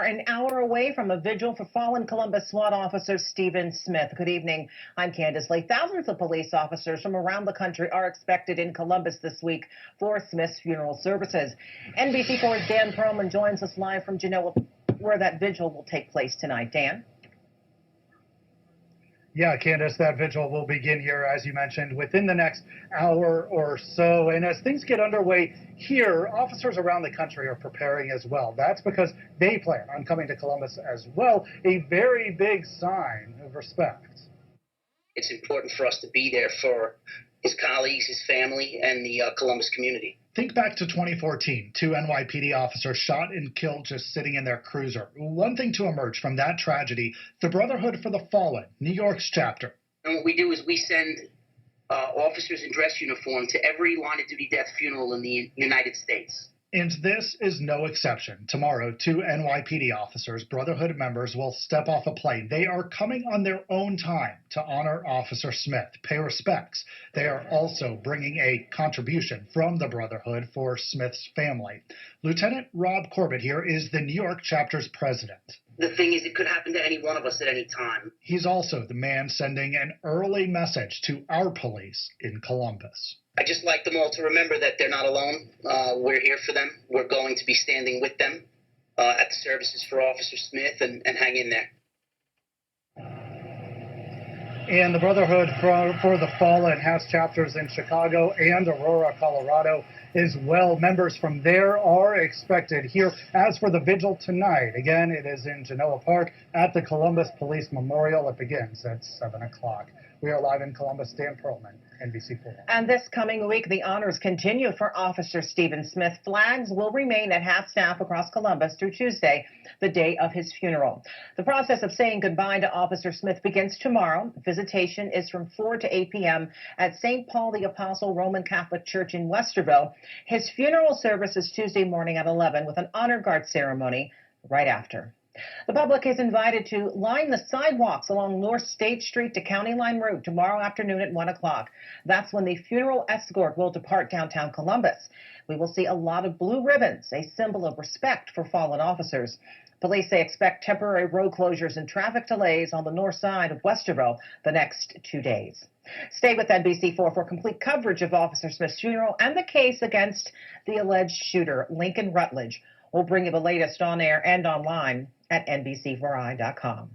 an hour away from a vigil for fallen Columbus SWAT officer Stephen Smith. Good evening. I'm Candace Lee. Thousands of police officers from around the country are expected in Columbus this week for Smith's funeral services. NBC4's Dan Perlman joins us live from Genoa, where that vigil will take place tonight. Dan? Yeah, Candace, that vigil will begin here, as you mentioned, within the next hour or so. And as things get underway here, officers around the country are preparing as well. That's because they plan on coming to Columbus as well, a very big sign of respect. It's important for us to be there for his colleagues, his family, and the Columbus community. Think back to 2014, 2 NYPD officers shot and killed just sitting in their cruiser. One thing to emerge from that tragedy, the Brotherhood for the Fallen, New York's chapter. And what we do is we send officers in dress uniform to every line of duty death funeral in the United States. And this is no exception. Tomorrow, 2 NYPD officers, Brotherhood members, will step off a plane. They are coming on their own time to honor Officer Smith, pay respects. They are also bringing a contribution from the Brotherhood for Smith's family. Lieutenant Rob Corbett here is the New York chapter's president. The thing is, it could happen to any one of us at any time. He's also the man sending an early message to our police in Columbus. I just like them all to remember that they're not alone. We're here for them. We're going to be standing with them at the services for Officer Smith, and hang in there. And the Brotherhood for the Fallen has chapters in Chicago and Aurora, Colorado as well. Members from there are expected here. As for the vigil tonight, again, it is in Genoa Park at the Columbus Police Memorial. It begins at 7 o'clock. We are live in Columbus. Dan Perlman, NBC4. And this coming week, the honors continue for Officer Stephen Smith. Flags will remain at half staff across Columbus through Tuesday, the day of his funeral. The process of saying goodbye to Officer Smith begins tomorrow. Visitation is from 4 to 8 p.m. at St. Paul the Apostle Roman Catholic Church in Westerville. His funeral service is Tuesday morning at 11 with an honor guard ceremony right after. The public is invited to line the sidewalks along North State Street to County Line Road tomorrow afternoon at 1 o'clock. That's when the funeral escort will depart downtown Columbus. We will see a lot of blue ribbons, a symbol of respect for fallen officers. Police say expect temporary road closures and traffic delays on the north side of Westerville the next 2 days. Stay with NBC4 for complete coverage of Officer Smith's funeral and the case against the alleged shooter, Lincoln Rutledge. We'll bring you the latest on air and online at NBC4i.com.